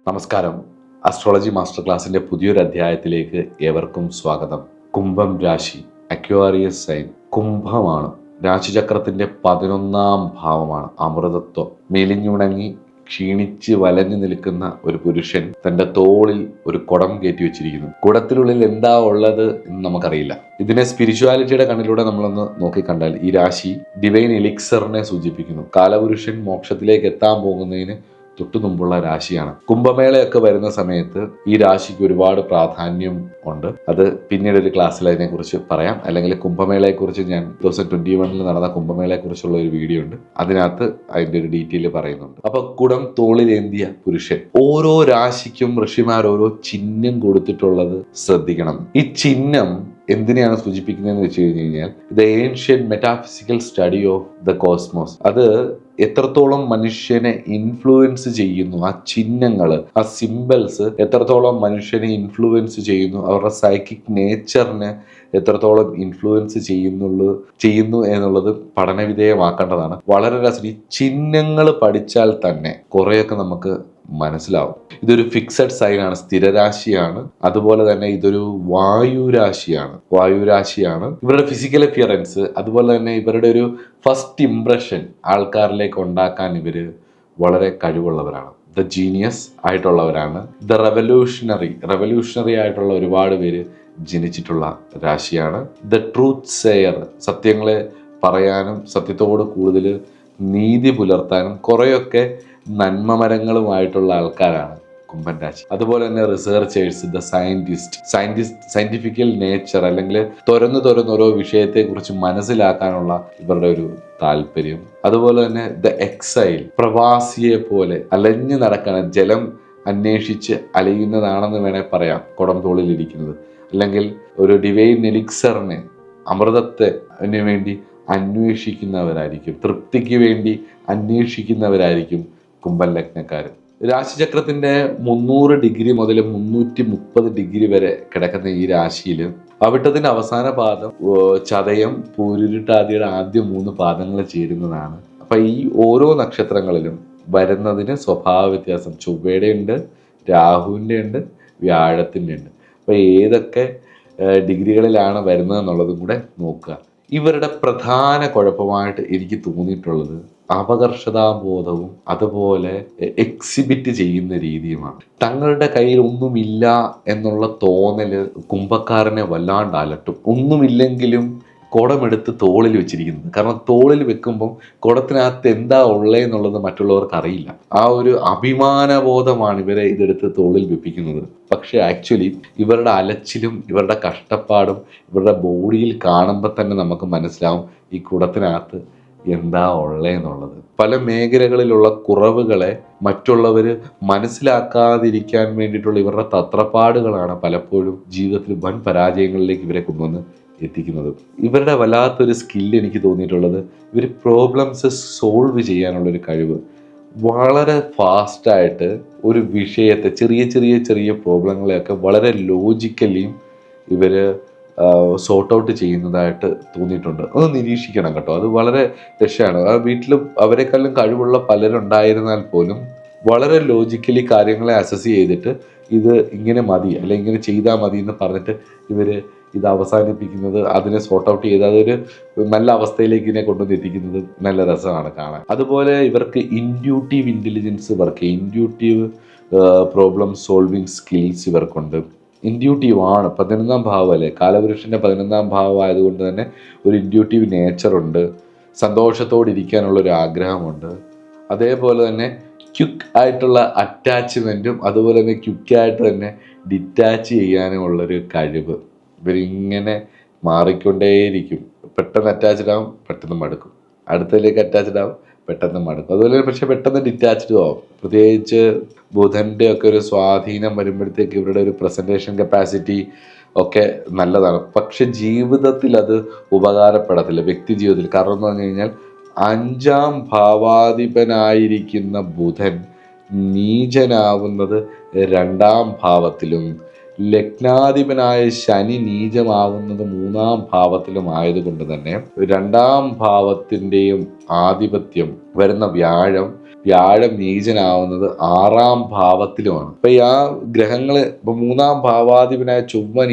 നമസ്കാരം. Astrology master ക്ലാസ്സിന്റെ പുതിയൊരു അധ്യായത്തിലേക്ക് ഏവർക്കും സ്വാഗതം. കുംഭം രാശി, അക്വേറിയസ് സൈൻ. കുംഭമാണ് രാശിചക്രത്തിന്റെ 11ാം ഭാവമാണ്. അമൃതത്വം. മെലിഞ്ഞുണങ്ങി ക്ഷീണിച്ച് വലഞ്ഞു നിൽക്കുന്ന ഒരു പുരുഷൻ തന്റെ തോളിൽ ഒരു കുടം കയറ്റി വെച്ചിരിക്കുന്നു. കുടത്തിനുള്ളിൽ എന്താ ഉള്ളത് എന്ന് നമുക്കറിയില്ല. ഇതിനെ സ്പിരിച്വാലിറ്റിയുടെ കണ്ണിലൂടെ നമ്മളൊന്ന് നോക്കിക്കണ്ടാൽ ഈ രാശി ഡിവൈൻ എലിക്സറിനെ സൂചിപ്പിക്കുന്നു. കാലപുരുഷൻ മോക്ഷത്തിലേക്ക് എത്താൻ പോകുന്നതിന് തൊട്ടു മുമ്പുള്ള രാശിയാണ്. കുംഭമേളയൊക്കെ വരുന്ന സമയത്ത് ഈ രാശിക്ക് ഒരുപാട് പ്രാധാന്യം ഉണ്ട്. അത് പിന്നീട് ഒരു ക്ലാസ്സിൽ അതിനെക്കുറിച്ച് പറയാം. അല്ലെങ്കിൽ കുംഭമേളയെക്കുറിച്ച് ഞാൻ 2021 നടന്ന കുംഭമേളയെക്കുറിച്ചുള്ള ഒരു വീഡിയോ ഉണ്ട്, അതിനകത്ത് അതിന്റെ ഒരു ഡീറ്റെയിൽ പറയുന്നുണ്ട്. അപ്പൊ കുടം തോളിലേന്തിയ പുരുഷൻ. ഓരോ രാശിക്കും ഋഷിമാർ ഓരോ ചിഹ്നം കൊടുത്തിട്ടുള്ളത് ശ്രദ്ധിക്കണം. ഈ ചിഹ്നം എന്തിനെയാണ് സൂചിപ്പിക്കുന്നതെന്ന് വെച്ച് കഴിഞ്ഞ് കഴിഞ്ഞാൽ the ancient metaphysical study of the cosmos. അത് എത്രത്തോളം മനുഷ്യനെ ഇൻഫ്ലുവൻസ് ചെയ്യുന്നു, ആ ചിഹ്നങ്ങൾ, ആ സിംബൽസ് എത്രത്തോളം മനുഷ്യനെ ഇൻഫ്ലുവൻസ് ചെയ്യുന്നു, അവരുടെ സൈക്കിക് നേച്ചറിനെ എത്രത്തോളം ഇൻഫ്ലുവൻസ് ചെയ്യുന്നു എന്നുള്ളത് പഠനവിധേയമാക്കേണ്ടതാണ്. വളരെ രസം. ഈ ചിഹ്നങ്ങൾ പഠിച്ചാൽ തന്നെ കുറേയൊക്കെ നമുക്ക് മനസ്സിലാവും. ഇതൊരു ഫിക്സഡ് സൈനാണ്, സ്ഥിരരാശിയാണ്. അതുപോലെ തന്നെ ഇതൊരു വായുരാശിയാണ്. ഇവരുടെ ഫിസിക്കൽ അപ്പിയറൻസ്, അതുപോലെ തന്നെ ഇവരുടെ ഒരു ഫസ്റ്റ് ഇംപ്രഷൻ ആൾക്കാരിലേക്ക് ഉണ്ടാക്കാൻ ഇവര് വളരെ കഴിവുള്ളവരാണ്. ദ ജീനിയസ് ആയിട്ടുള്ളവരാണ്. ദ റെവല്യൂഷണറി ആയിട്ടുള്ള ഒരുപാട് പേര് ജനിച്ചിട്ടുള്ള രാശിയാണ്. ദ ട്രൂത്ത് സേയർ, സത്യങ്ങളെ പറയാനും സത്യത്തോട് കൂടുതൽ നീതി പുലർത്താനും കുറേയൊക്കെ നന്മമരങ്ങളുമായിട്ടുള്ള ആൾക്കാരാണ് കുംഭൻ രാശി. അതുപോലെ തന്നെ റിസർച്ചേഴ്സ്, ദ സയന്റിഫിക്കൽ നേച്ചർ, അല്ലെങ്കിൽ തുറന്ന് ഓരോ വിഷയത്തെക്കുറിച്ച് മനസ്സിലാക്കാനുള്ള ഇവരുടെ ഒരു താല്പര്യം. അതുപോലെ തന്നെ ദ എക്സൈൽ, പ്രവാസിയെ പോലെ അലഞ്ഞു നടക്കാൻ, ജലം അന്വേഷിച്ച് അലയുന്നതാണെന്ന് വേണേൽ പറയാം കുടം തോളിലിരിക്കുന്നത്. അല്ലെങ്കിൽ ഒരു ഡിവൈൻ എലിക്സറിനെ, അമൃതത്തിന് വേണ്ടി അന്വേഷിക്കുന്നവരായിരിക്കും, തൃപ്തിക്ക് വേണ്ടി അന്വേഷിക്കുന്നവരായിരിക്കും കുംഭൻ ലഗ്നക്കാർ. രാശിചക്രത്തിന്റെ 300 ഡിഗ്രി മുതൽ 330 ഡിഗ്രി വരെ കിടക്കുന്ന ഈ രാശിയിൽ അവിട്ടത്തിന്റെ അവസാന പാദം ചതയം, പൂരുരുട്ടാതിയുടെ ആദ്യ 3 പാദങ്ങൾ ചേരുന്നതാണ്. അപ്പൊ ഈ ഓരോ നക്ഷത്രങ്ങളിലും വരുന്നതിന് സ്വഭാവ വ്യത്യാസം ചൊവ്വയുടെ ഉണ്ട്, രാഹുവിന്റെ ഉണ്ട്, വ്യാഴത്തിന്റെ ഉണ്ട്. അപ്പൊ ഏതൊക്കെ ഡിഗ്രികളിലാണ് വരുന്നത് എന്നുള്ളതും കൂടെ നോക്കുക. ഇവരുടെ പ്രധാന കുഴപ്പമായിട്ട് എനിക്ക് തോന്നിയിട്ടുള്ളത് അപകർഷതാബോധവും അതുപോലെ എക്സിബിറ്റ് ചെയ്യുന്ന രീതിയുമാണ്. തങ്ങളുടെ കയ്യിൽ ഒന്നുമില്ല എന്നുള്ള തോന്നല് കുംഭക്കാരനെ വല്ലാണ്ട് അലട്ടും. ഒന്നുമില്ലെങ്കിലും കുടമെടുത്ത് തോളിൽ വെച്ചിരിക്കുന്നത്. കാരണം തോളിൽ വെക്കുമ്പം കുടത്തിനകത്ത് എന്താ ഉള്ളത് എന്നുള്ളത് മറ്റുള്ളവർക്ക് അറിയില്ല. ആ ഒരു അഭിമാനബോധമാണ് ഇവരെ ഇതെടുത്ത് തോളിൽ വെപ്പിക്കുന്നത്. പക്ഷെ ആക്ച്വലി ഇവരുടെ അലച്ചിലും ഇവരുടെ കഷ്ടപ്പാടും ഇവരുടെ ബോഡിയിൽ കാണുമ്പോൾ തന്നെ നമുക്ക് മനസ്സിലാവും ഈ കുടത്തിനകത്ത് എന്താ ഉള്ളതെന്നുള്ളത്. പല മേഖലകളിലുള്ള കുറവുകളെ മറ്റുള്ളവർ മനസ്സിലാക്കാതിരിക്കാൻ വേണ്ടിയിട്ടുള്ള ഇവരുടെ തത്രപ്പാടുകളാണ് പലപ്പോഴും ജീവിതത്തിൽ വൻ പരാജയങ്ങളിലേക്ക് ഇവരെ കൊണ്ടുവന്ന് എത്തിക്കുന്നത്. ഇവരുടെ വല്ലാത്തൊരു സ്കില്ല് എനിക്ക് തോന്നിയിട്ടുള്ളത്, ഇവർ പ്രോബ്ലംസ് സോൾവ് ചെയ്യാനുള്ളൊരു കഴിവ്. വളരെ ഫാസ്റ്റായിട്ട് ഒരു വിഷയത്തെ, ചെറിയ പ്രോബ്ലങ്ങളെയൊക്കെ വളരെ ലോജിക്കലിയും ഇവർ സോർട്ട് ഔട്ട് ചെയ്യുന്നതായിട്ട് തോന്നിയിട്ടുണ്ട്. അത് നിരീക്ഷിക്കണം കേട്ടോ, അത് വളരെ രക്ഷയാണ്. ആ വീട്ടിൽ അവരെക്കാളും കഴിവുള്ള പലരുണ്ടായിരുന്നാൽ പോലും വളരെ ലോജിക്കലി കാര്യങ്ങളെ അസസ് ചെയ്തിട്ട് ഇത് ഇങ്ങനെ മതി, അല്ലെങ്കിൽ ഇങ്ങനെ ചെയ്താൽ മതി എന്ന് പറഞ്ഞിട്ട് ഇവർ ഇത് അവസാനിപ്പിക്കുന്നത്, അതിനെ സോർട്ട് ഔട്ട് ചെയ്ത് അതൊരു നല്ല അവസ്ഥയിലേക്ക് ഇതിനെ കൊണ്ടുവന്ന് എത്തിക്കുന്നത് നല്ല രസമാണ് കാണാൻ. അതുപോലെ ഇവർക്ക് intuitive intelligence work, intuitive problem solving skills ഇവർക്കുണ്ട്. ഇൻഡ്യൂട്ടീവ് ആണ്. 11ാം ഭാവം അല്ലേ, കാലപുരുഷൻ്റെ 11ാം ഭാവം ആയതുകൊണ്ട് തന്നെ ഒരു ഇൻഡ്യൂട്ടീവ് നേച്ചറുണ്ട്. സന്തോഷത്തോടിരിക്കാനുള്ളൊരു ആഗ്രഹമുണ്ട്. അതേപോലെ തന്നെ ക്വിക്ക് ആയിട്ടുള്ള അറ്റാച്ച്മെൻറ്റും അതുപോലെ തന്നെ ക്വിക്കായിട്ട് തന്നെ ഡിറ്റാച്ച് ചെയ്യാനും ഉള്ളൊരു കഴിവ്. ഇവരിങ്ങനെ മാറിക്കൊണ്ടേയിരിക്കും. പെട്ടെന്ന് അറ്റാച്ച്ഡ് ആവും, പെട്ടെന്ന് മടുക്കും, അടുത്തതിലേക്ക് അറ്റാച്ച്ഡ് ആവും, പെട്ടെന്ന് മടുക്കും. അതുപോലെ പക്ഷെ പെട്ടെന്ന് ഡിറ്റാച്ച്ഡും ആവും. പ്രത്യേകിച്ച് ബുധൻ്റെ ഒക്കെ ഒരു സ്വാധീനം വരുമ്പോഴത്തേക്ക് ഇവരുടെ ഒരു പ്രസൻറ്റേഷൻ കപ്പാസിറ്റി ഒക്കെ നല്ലതാണ്. പക്ഷെ ജീവിതത്തിൽ അത് ഉപകാരപ്പെടത്തില്ല, വ്യക്തി ജീവിതത്തിൽ. കാരണം എന്ന് പറഞ്ഞു കഴിഞ്ഞാൽ 5-ാം ഭാവാധിപനായിരിക്കുന്ന ബുധൻ നീചനാവുന്നത് 2-ാം ഭാവത്തിലും ലഗ്നാധിപനായ ശനി നീചമാവുന്നത് 3-ാം ഭാവത്തിലും ആയതുകൊണ്ട് തന്നെ 2-ാം ഭാവത്തിൻ്റെയും ആധിപത്യം വരുന്ന വ്യാഴം നീചനാവുന്നത് 6-ാം ഭാവത്തിലുമാണ്. അപ്പൊ ഈ ആ ഗ്രഹങ്ങള് ഇപ്പൊ 3-ാം ഭാവാധിപനായ ചൊവ്വ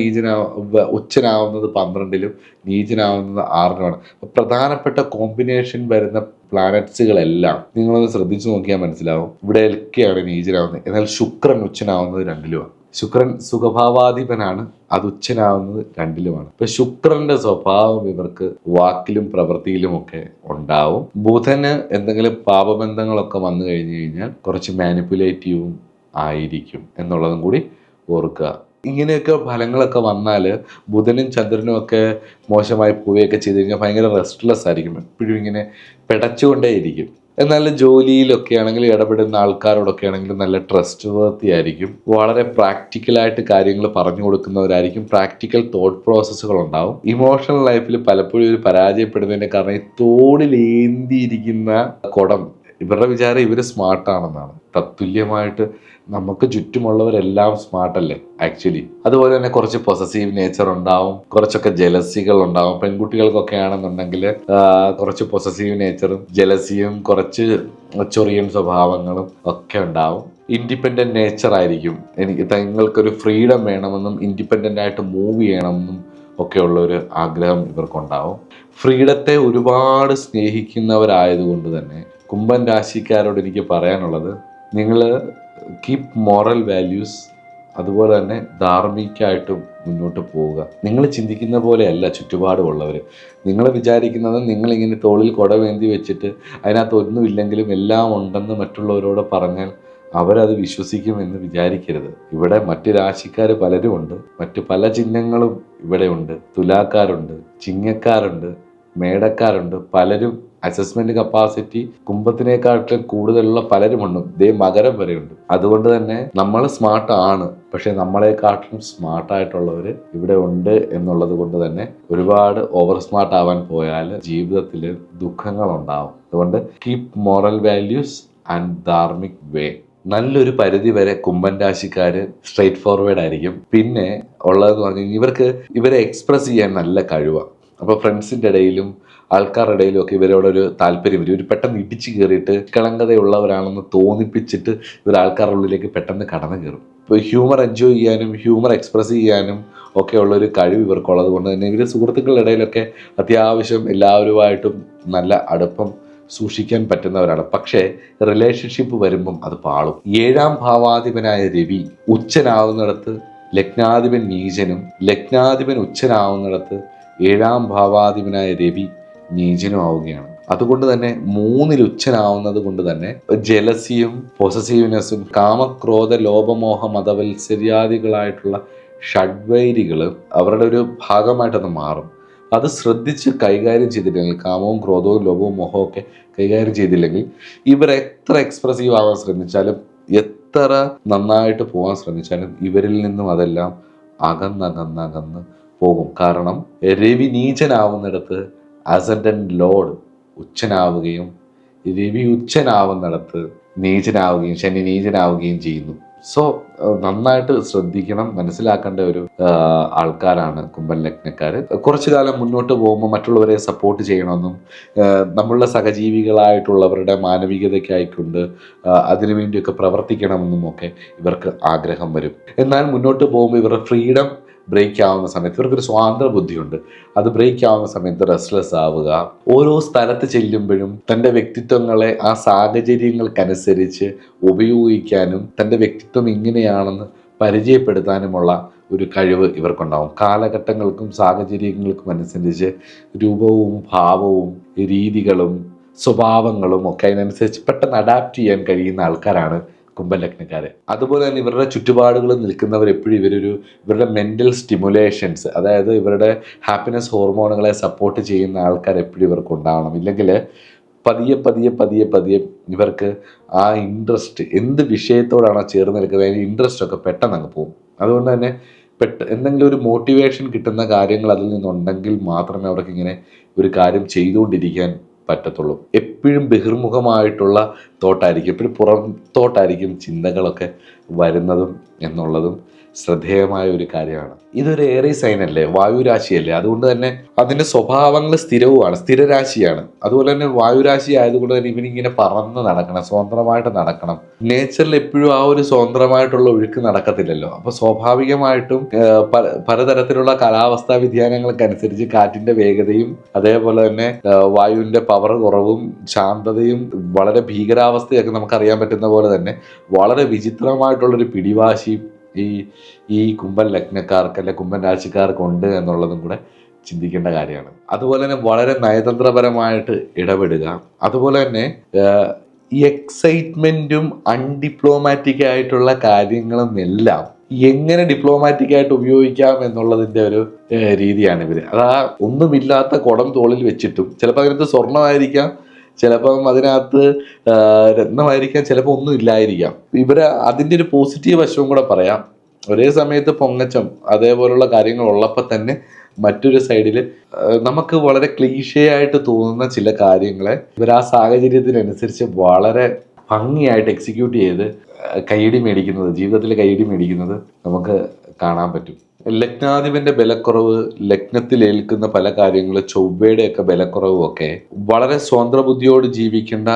ഉച്ചനാവുന്നത് 12-ലും നീചനാവുന്നത് 6-ലുമാണ്. അപ്പൊ പ്രധാനപ്പെട്ട കോമ്പിനേഷൻ വരുന്ന പ്ലാനറ്റ്സുകളെല്ലാം നിങ്ങളൊന്ന് ശ്രദ്ധിച്ചു നോക്കിയാൽ മനസ്സിലാവും ഇവിടെയൊക്കെയാണ് നീചനാവുന്നത്. എന്നാൽ ശുക്രൻ ഉച്ചനാവുന്നത് 2-ലുമാണ്. ശുക്രൻ സുഖഭാവാധിപനാണ്, അത് ഉച്ചനാവുന്നത് 2-ലുമാണ്. ഇപ്പൊ ശുക്രന്റെ സ്വഭാവം ഇവർക്ക് വാക്കിലും പ്രവൃത്തിയിലും ഒക്കെ ഉണ്ടാവും. ബുധന് എന്തെങ്കിലും പാപബന്ധങ്ങളൊക്കെ വന്നു കഴിഞ്ഞു കഴിഞ്ഞാൽ കുറച്ച് മാനിപ്പുലേറ്റീവും ആയിരിക്കും എന്നുള്ളതും കൂടി ഓർക്കുക. ഇങ്ങനെയൊക്കെ ഫലങ്ങളൊക്കെ വന്നാൽ ബുധനും ചന്ദ്രനും ഒക്കെ മോശമായി പോവുകയൊക്കെ ചെയ്ത് കഴിഞ്ഞാൽ ഭയങ്കര റെസ്റ്റ്ലെസ് ആയിരിക്കും, എപ്പോഴും ഇങ്ങനെ പിടച്ചുകൊണ്ടേയിരിക്കും. എന്നാൽ ജോലിയിലൊക്കെ ആണെങ്കിൽ ഇടപെടുന്ന ആൾക്കാരോടൊക്കെ ആണെങ്കിൽ നല്ല ട്രസ്റ്റ് വർത്തി ആയിരിക്കും, വളരെ പ്രാക്ടിക്കലായിട്ട് കാര്യങ്ങൾ പറഞ്ഞു കൊടുക്കുന്നവരായിരിക്കും, പ്രാക്ടിക്കൽ തോട്ട് പ്രോസസ്സുകൾ ഉണ്ടാവും. ഇമോഷണൽ ലൈഫിൽ പലപ്പോഴും ഒരു പരാജയപ്പെടുന്നതിൻ്റെ കാരണം ഈ തോളിലേന്തിയിരിക്കുന്ന കുടം, ഇവരുടെ വിചാരം ഇവർ സ്മാർട്ടാണെന്നാണ്. തത്തുല്യമായിട്ട് നമുക്ക് ചുറ്റുമുള്ളവരെല്ലാം സ്മാർട്ടല്ലേ ആക്ച്വലി. അതുപോലെ തന്നെ കുറച്ച് പൊസസീവ് നേച്ചർ ഉണ്ടാവും, കുറച്ചൊക്കെ ജലസികൾ ഉണ്ടാവും. പെൺകുട്ടികൾക്കൊക്കെ ആണെന്നുണ്ടെങ്കിൽ കുറച്ച് പൊസസീവ് നേച്ചറും ജലസിയും കുറച്ച് ചൊറിയൻ സ്വഭാവങ്ങളും ഒക്കെ ഉണ്ടാവും. ഇൻഡിപെൻഡന്റ് നേച്ചർ ആയിരിക്കും. തങ്ങൾക്കൊരു ഫ്രീഡം വേണമെന്നും ഇൻഡിപെൻഡന്റ് ആയിട്ട് മൂവ് ചെയ്യണമെന്നും ഒക്കെയുള്ള ഒരു ആഗ്രഹം ഇവർക്കുണ്ടാവും. ഫ്രീഡത്തെ ഒരുപാട് സ്നേഹിക്കുന്നവരായതുകൊണ്ട് തന്നെ കുംഭൻ രാശിക്കാരോട് എനിക്ക് പറയാനുള്ളത്, നിങ്ങൾ കീപ് മോറൽ വാല്യൂസ്, അതുപോലെ തന്നെ ധാർമ്മികമായിട്ടും മുന്നോട്ട് പോവുക. നിങ്ങൾ ചിന്തിക്കുന്ന പോലെയല്ല ചുറ്റുപാടുമുള്ളവർ. നിങ്ങൾ വിചാരിക്കുന്നത് നിങ്ങളിങ്ങനെ തോളിൽ കുടവേന്തി വെച്ചിട്ട് അതിനകത്ത് ഒന്നുമില്ലെങ്കിലും എല്ലാം ഉണ്ടെന്ന് മറ്റുള്ളവരോട് പറഞ്ഞാൽ അവരത് വിശ്വസിക്കുമെന്ന് വിചാരിക്കരുത്. ഇവിടെ മറ്റ് രാശിക്കാർ പലരുമുണ്ട്, മറ്റു പല ചിഹ്നങ്ങളും ഇവിടെ ഉണ്ട്. തുലാക്കാരുണ്ട്, ചിങ്ങക്കാരുണ്ട്, മേടക്കാരുണ്ട്. പലരും അസസ്മെന്റ് കപ്പാസിറ്റി കുംഭത്തിനേക്കാട്ടിലും കൂടുതലുള്ള പലരുമുണ്ട്. ഇതേ മകരം വരെയുണ്ട്. അതുകൊണ്ട് തന്നെ നമ്മൾ സ്മാർട്ട് ആണ്, പക്ഷെ നമ്മളെക്കാട്ടിലും സ്മാർട്ടായിട്ടുള്ളവർ ഇവിടെ ഉണ്ട് എന്നുള്ളത് കൊണ്ട് തന്നെ ഒരുപാട് ഓവർ സ്മാർട്ട് ആവാൻ പോയാൽ ജീവിതത്തിൽ ദുഃഖങ്ങളുണ്ടാവും. അതുകൊണ്ട് keep moral values and Dharmik വേ. നല്ലൊരു പരിധി വരെ കുംഭൻ രാശിക്കാർ സ്ട്രെയിറ്റ് ഫോർവേഡ് ആയിരിക്കും. പിന്നെ ഉള്ളതെന്ന് പറഞ്ഞാൽ ഇവരെ എക്സ്പ്രസ് ചെയ്യാൻ നല്ല കഴിവാണ്. അപ്പോൾ ഫ്രണ്ട്സിൻ്റെ ഇടയിലും ആൾക്കാരുടെ ഇടയിലും ഒക്കെ ഇവരോടൊരു താല്പര്യം വരും. ഇവർ പെട്ടെന്ന് ഇടിച്ചു കയറിയിട്ട് കളങ്കതയുള്ളവരാണെന്ന് തോന്നിപ്പിച്ചിട്ട് ഇവർ ആൾക്കാരുടെ ഉള്ളിലേക്ക് പെട്ടെന്ന് കടന്നു കയറും. ഇപ്പോൾ ഹ്യൂമർ എൻജോയ് ചെയ്യാനും ഹ്യൂമർ എക്സ്പ്രസ് ചെയ്യാനും ഒക്കെ ഉള്ളൊരു കഴിവ് ഇവർക്കുള്ളത് കൊണ്ട് തന്നെ ഇവർ സുഹൃത്തുക്കളുടെ ഇടയിലൊക്കെ അത്യാവശ്യം എല്ലാവരുമായിട്ടും നല്ല അടുപ്പം സൂക്ഷിക്കാൻ പറ്റുന്നവരാണ്. പക്ഷേ റിലേഷൻഷിപ്പ് വരുമ്പം അത് പാളും. 7-ാം ഭാവാധിപനായ രവി ഉച്ചനാവുന്നിടത്ത് ലഗ്നാധിപൻ നീചനും, ലഗ്നാധിപൻ ഉച്ചനാവുന്നിടത്ത് 7-ാം ഭാവാധിപനായ രവി നീചനും ആവുകയാണ്. അതുകൊണ്ട് തന്നെ 3-ൽ ഉച്ചനാവുന്നത് കൊണ്ട് തന്നെ ജലസിയും പൊസസീവ്നെസ്സും കാമക്രോധ ലോപമോഹ മതവത്സര്യാദികളായിട്ടുള്ള ഷഡ്വൈരികൾ അവരുടെ ഒരു ഭാഗമായിട്ടത് മാറും. അത് ശ്രദ്ധിച്ച് കൈകാര്യം ചെയ്തില്ലെങ്കിൽ, കാമവും ക്രോധവും ലോപവും മോഹവും ഒക്കെ കൈകാര്യം ചെയ്തില്ലെങ്കിൽ ഇവർ എത്ര എക്സ്പ്രസീവ് ആവാൻ ശ്രമിച്ചാലും എത്ര നന്നായിട്ട് പോകാൻ ശ്രമിച്ചാലും ഇവരിൽ നിന്നും അതെല്ലാം അകന്നകന്നകന്ന് പോകും. കാരണം രവി നീചനാവുന്നിടത്ത് അസൻഡന്റ് ലോർഡ് ഉച്ചനാവുകയും രവി ഉച്ചനാവുന്നിടത്ത് നീചനാവുകയും ശനി നീചനാവുകയും ചെയ്യുന്നു. സോ നന്നായിട്ട് ശ്രദ്ധിക്കണം, മനസ്സിലാക്കേണ്ട ഒരു ആൾക്കാരാണ് കുംഭൻ ലഗ്നക്കാർ. കുറച്ചു കാലം മുന്നോട്ട് പോകുമ്പോൾ മറ്റുള്ളവരെ സപ്പോർട്ട് ചെയ്യണമെന്നും നമ്മളുടെ സഹജീവികളായിട്ടുള്ളവരുടെ മാനവികതയ്ക്കായിക്കൊണ്ട് അതിനുവേണ്ടിയൊക്കെ പ്രവർത്തിക്കണമെന്നും ഒക്കെ ഇവർക്ക് ആഗ്രഹം വരും. എന്നാൽ മുന്നോട്ട് പോകുമ്പോൾ ഇവരുടെ ഫ്രീഡം ബ്രേക്ക് ആവുന്ന സമയത്ത് ഇവർക്കൊരു സ്വാതന്ത്ര്യ ബുദ്ധിയുണ്ട്. അത് ബ്രേക്ക് ആവുന്ന സമയത്ത് റെസ്റ്റ്ലെസ് ആവുക, ഓരോ സ്ഥലത്ത് ചെല്ലുമ്പോഴും തൻ്റെ വ്യക്തിത്വങ്ങളെ ആ സാഹചര്യങ്ങൾക്കനുസരിച്ച് ഉപയോഗിക്കാനും തൻ്റെ വ്യക്തിത്വം ഇങ്ങനെയാണെന്ന് പരിചയപ്പെടുത്താനുമുള്ള ഒരു കഴിവ് ഇവർക്കുണ്ടാവും. കാലഘട്ടങ്ങൾക്കും സാഹചര്യങ്ങൾക്കും അനുസരിച്ച് രൂപവും ഭാവവും രീതികളും സ്വഭാവങ്ങളും ഒക്കെ അതിനനുസരിച്ച് പെട്ടെന്ന് അഡാപ്റ്റ് ചെയ്യാൻ കഴിയുന്ന ആൾക്കാരാണ് കുംഭൻ ലഗ്നക്കാര്. അതുപോലെ തന്നെ ഇവരുടെ ചുറ്റുപാടുകളിൽ നിൽക്കുന്നവർ എപ്പോഴും ഇവരുടെ മെൻ്റൽ സ്റ്റിമുലേഷൻസ്, അതായത് ഇവരുടെ ഹാപ്പിനെസ് ഹോർമോണുകളെ സപ്പോർട്ട് ചെയ്യുന്ന ആൾക്കാർ എപ്പോഴും ഇവർക്ക് ഉണ്ടാവണം. ഇല്ലെങ്കിൽ പതിയെ പതിയെ പതിയെ പതിയെ ഇവർക്ക് ആ ഇൻട്രസ്റ്റ് എന്ത് വിഷയത്തോടാണോ ചേർന്ന് നിൽക്കുന്നത് അതിന് ഇൻട്രസ്റ്റ് ഒക്കെ പെട്ടെന്ന് അങ്ങ് പോകും. അതുകൊണ്ട് തന്നെ എന്തെങ്കിലും ഒരു മോട്ടിവേഷൻ കിട്ടുന്ന കാര്യങ്ങൾ അതിൽ നിന്നുണ്ടെങ്കിൽ മാത്രമേ അവർക്ക് ഇങ്ങനെ ഒരു കാര്യം ചെയ്തുകൊണ്ടിരിക്കാൻ പറ്റത്തുള്ളൂ. എപ്പോഴും ബഹിർമുഖമായിട്ടുള്ള തോട്ടായിരിക്കും, എപ്പോഴും പുറത്തോട്ടായിരിക്കും ചിന്തകളൊക്കെ വരുന്നതും എന്നുള്ളതും ശ്രദ്ധേയമായ ഒരു കാര്യമാണ്. ഇതൊരു ഏറിയ സൈൻ അല്ലേ, വായുരാശിയല്ലേ, അതുകൊണ്ട് തന്നെ അതിന്റെ സ്വഭാവങ്ങൾ സ്ഥിരവുമാണ്, സ്ഥിരരാശിയാണ്. അതുപോലെ തന്നെ വായുരാശി ആയതുകൊണ്ട് തന്നെ ഇവനിങ്ങനെ പറന്ന് നടക്കണം, സ്വതന്ത്രമായിട്ട് നടക്കണം. നേച്ചറിൽ എപ്പോഴും ആ ഒരു സ്വതന്ത്രമായിട്ടുള്ള ഒഴുക്ക് നടക്കത്തില്ലല്ലോ. അപ്പൊ സ്വാഭാവികമായിട്ടും പലതരത്തിലുള്ള കാലാവസ്ഥാ വ്യതിയാനങ്ങൾക്കനുസരിച്ച് കാറ്റിന്റെ വേഗതയും അതേപോലെ തന്നെ വായുവിന്റെ പവർ കുറവും ശാന്തതയും വളരെ ഭീകരാവസ്ഥയൊക്കെ നമുക്കറിയാൻ പറ്റുന്ന പോലെ തന്നെ വളരെ വിചിത്രമായിട്ടുള്ളൊരു പിടിവാശി ഈ കുംഭൻ ലഗ്നക്കാർക്ക് അല്ലെ കുംഭൻ രാശിക്കാർക്ക് ഉണ്ട് എന്നുള്ളതും കൂടെ ചിന്തിക്കേണ്ട കാര്യമാണ്. അതുപോലെ തന്നെ വളരെ നയതന്ത്രപരമായിട്ട് ഇടപെടുക, അതുപോലെ തന്നെ ഈ എക്സൈറ്റ്മെന്റും അൺഡിപ്ലോമാറ്റിക് ആയിട്ടുള്ള കാര്യങ്ങളും എല്ലാം എങ്ങനെ ഡിപ്ലോമാറ്റിക് ആയിട്ട് ഉപയോഗിക്കാം എന്നുള്ളതിന്റെ ഒരു രീതിയാണ് ഇവര്. അതാ ഒന്നുമില്ലാത്ത കുടം തോളിൽ വെച്ചിട്ടും, ചിലപ്പോൾ അതിനകത്ത് സ്വർണ്ണമായിരിക്കാം, ചിലപ്പം അതിനകത്ത് രത്നമായിരിക്കാം, ചിലപ്പോൾ ഒന്നും ഇല്ലായിരിക്കാം. ഇവര് അതിൻ്റെ ഒരു പോസിറ്റീവ് വശവും കൂടെ പറയാം. ഒരേ സമയത്ത് പൊങ്ങച്ചം അതേപോലുള്ള കാര്യങ്ങൾ ഉള്ളപ്പോൾ തന്നെ മറ്റൊരു സൈഡിൽ നമുക്ക് വളരെ ക്ലീഷയായിട്ട് തോന്നുന്ന ചില കാര്യങ്ങളെ ഇവർ ആ സാഹചര്യത്തിനനുസരിച്ച് വളരെ ഭംഗിയായിട്ട് എക്സിക്യൂട്ട് ചെയ്ത് കൈയടി മേടിക്കുന്നത്, ജീവിതത്തിൽ കൈയടി മേടിക്കുന്നത് നമുക്ക് കാണാൻ പറ്റും. ലഗ്നാധിപന്റെ ബലക്കുറവ്, ലഗ്നത്തിൽ ഏൽക്കുന്ന പല കാര്യങ്ങൾ, ചൊവ്വയുടെയൊക്കെ ബലക്കുറവും ഒക്കെ വളരെ സ്വതന്ത്ര ബുദ്ധിയോട് ജീവിക്കേണ്ട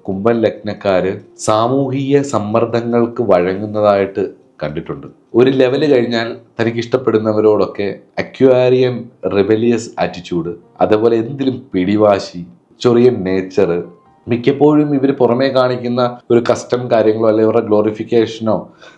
കുംഭൻ ലഗ്നക്കാര് സാമൂഹിക സമ്മർദ്ദങ്ങൾക്ക് വഴങ്ങുന്നതായിട്ട് കണ്ടിട്ടുണ്ട്. ഒരു ലെവല് കഴിഞ്ഞാൽ തനിക്ക് ഇഷ്ടപ്പെടുന്നവരോടൊക്കെ അക്വാരിയൻ റിബലിയസ് ആറ്റിറ്റ്യൂഡ്, അതേപോലെ എന്തിലും പിടിവാശി, ചൊറിയൻ നേച്ചർ, മിക്കപ്പോഴും ഇവർ പുറമേ കാണിക്കുന്ന ഒരു കസ്റ്റം കാര്യങ്ങളോ അല്ലെങ്കിൽ ഇവരുടെ ഗ്ലോറിഫിക്കേഷനോ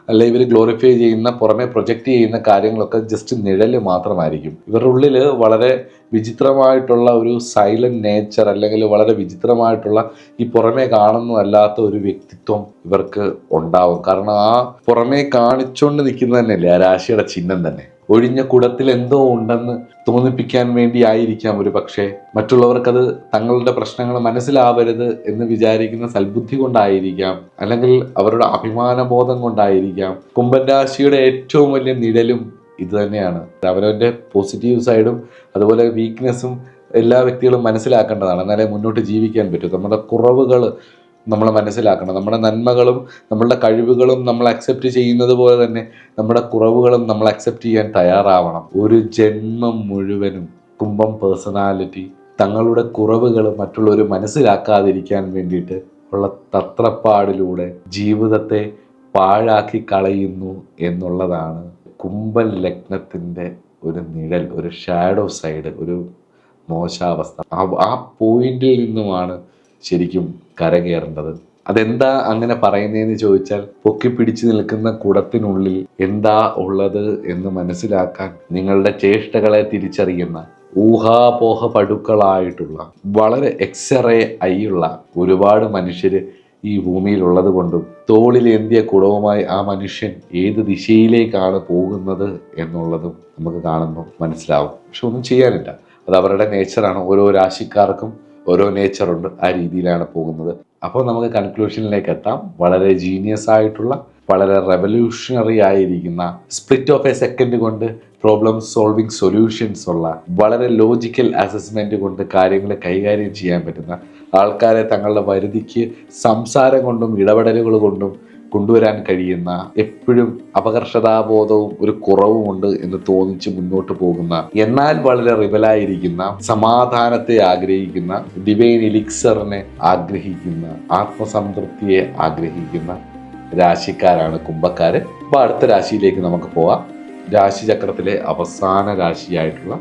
അല്ലെങ്കിൽ ഇവർ ഗ്ലോറിഫൈ ചെയ്യുന്ന പുറമേ പ്രൊജക്റ്റ് ചെയ്യുന്ന കാര്യങ്ങളൊക്കെ ജസ്റ്റ് നിഴല് മാത്രമായിരിക്കും. ഇവരുടെ ഉള്ളിൽ വളരെ വിചിത്രമായിട്ടുള്ള ഒരു സൈലന്റ് നേച്ചർ അല്ലെങ്കിൽ വളരെ വിചിത്രമായിട്ടുള്ള ഈ പുറമേ കാണുന്നതല്ലാത്ത ഒരു വ്യക്തിത്വം ഇവർക്ക് ഉണ്ടാവും. കാരണം ആ പുറമേ കാണിച്ചുകൊണ്ട് നിൽക്കുന്നത് തന്നെയല്ലേ ആ രാശിയുടെ ചിഹ്നം തന്നെ. ഒഴിഞ്ഞ കുടത്തിൽ എന്തോ ഉണ്ടെന്ന് തോന്നിപ്പിക്കാൻ വേണ്ടി ആയിരിക്കാം ഒരു പക്ഷേ, മറ്റുള്ളവർക്കത് തങ്ങളുടെ പ്രശ്നങ്ങൾ മനസ്സിലാവരുത് എന്ന് വിചാരിക്കുന്ന സൽബുദ്ധി കൊണ്ടായിരിക്കാം, അല്ലെങ്കിൽ അവരുടെ അഭിമാനബോധം കൊണ്ടായിരിക്കാം. കുംഭൻ രാശിയുടെ ഏറ്റവും വലിയ നിഴലും ഇത് തന്നെയാണ്. അവരവൻ്റെ പോസിറ്റീവ് സൈഡും അതുപോലെ വീക്ക്നെസ്സും എല്ലാ വ്യക്തികളും മനസ്സിലാക്കേണ്ടതാണ്, എന്നാലേ മുന്നോട്ട് ജീവിക്കാൻ പറ്റൂ. നമ്മുടെ കുറവുകൾ നമ്മൾ മനസ്സിലാക്കണം, നമ്മുടെ നന്മകളും നമ്മളുടെ കഴിവുകളും നമ്മൾ അക്സെപ്റ്റ് ചെയ്യുന്നത് പോലെ തന്നെ നമ്മുടെ കുറവുകളും നമ്മൾ അക്സെപ്റ്റ് ചെയ്യാൻ തയ്യാറാവണം. ഒരു ജന്മം മുഴുവനും കുംഭം പേഴ്സണാലിറ്റി തങ്ങളുടെ കുറവുകൾ മറ്റുള്ളവർ മനസ്സിലാക്കാതിരിക്കാൻ വേണ്ടിയിട്ട് ഉള്ള തത്രപ്പാടിലൂടെ ജീവിതത്തെ പാഴാക്കി കളയുന്നു എന്നുള്ളതാണ് കുംഭൻ ലഗ്നത്തിൻ്റെ ഒരു നിഴൽ, ഒരു ഷാഡോ സൈഡ്, ഒരു മോശാവസ്ഥ. ആ പോയിന്റിൽ നിന്നുമാണ് ശരിക്കും കരകയറേണ്ടത്. അതെന്താ അങ്ങനെ പറയുന്നതെന്ന് ചോദിച്ചാൽ, പൊക്കി പിടിച്ചു നിൽക്കുന്ന കുടത്തിനുള്ളിൽ എന്താ ഉള്ളത് എന്ന് മനസ്സിലാക്കാൻ നിങ്ങളുടെ ചേഷ്ടകളെ തിരിച്ചറിയുന്ന ഊഹാപോഹ പടുക്കളായിട്ടുള്ള വളരെ എക്സ്റേ ഐയുള്ള ഒരുപാട് മനുഷ്യര് ഈ ഭൂമിയിലുള്ളത് കൊണ്ടും തോളിൽ ഏന്തിയ കുടവുമായി ആ മനുഷ്യൻ ഏത് ദിശയിലേക്കാണ് പോകുന്നത് എന്നുള്ളതും നമുക്ക് കാണുമ്പോൾ മനസ്സിലാവും. പക്ഷെ ഒന്നും ചെയ്യാനില്ല, അത് അവരുടെ നേച്ചറാണ്. ഓരോ രാശിക്കാർക്കും ഓരോ നേച്ചറുണ്ട്, ആ രീതിയിലാണ് പോകുന്നത്. അപ്പോൾ നമുക്ക് കൺക്ലൂഷനിലേക്ക് എത്താം. വളരെ ജീനിയസ് ആയിട്ടുള്ള, വളരെ റെവല്യൂഷണറി ആയിരിക്കുന്ന, സ്പ്ലിറ്റ് ഓഫ് എ സെക്കൻഡ് കൊണ്ട് പ്രോബ്ലം സോൾവിങ് സൊല്യൂഷൻസ് ഉള്ള, വളരെ ലോജിക്കൽ അസസ്മെന്റ് കൊണ്ട് കാര്യങ്ങൾ കൈകാര്യം ചെയ്യാൻ പറ്റുന്ന ആൾക്കാരെ തങ്ങളുടെ വരുതിക്ക് സംസാരം കൊണ്ടും ഇടപെടലുകൾ കൊണ്ടും കൊണ്ടുവരാൻ കഴിയുന്ന, എപ്പോഴും അപകർഷതാബോധവും ഒരു കുറവുമുണ്ട് എന്ന് തോന്നിച്ച് മുന്നോട്ട് പോകുന്ന, എന്നാൽ വളരെ റിബലായിരിക്കുന്ന, സമാധാനത്തെ ആഗ്രഹിക്കുന്ന, ഡിവൈൻ എലിക്സറിനെ ആഗ്രഹിക്കുന്ന, ആത്മസംതൃപ്തിയെ ആഗ്രഹിക്കുന്ന രാശിക്കാരാണ് കുംഭക്കാര്. അപ്പോൾ അടുത്ത രാശിയിലേക്ക് നമുക്ക് പോവാം. രാശിചക്രത്തിലെ അവസാന രാശിയായിട്ടുള്ള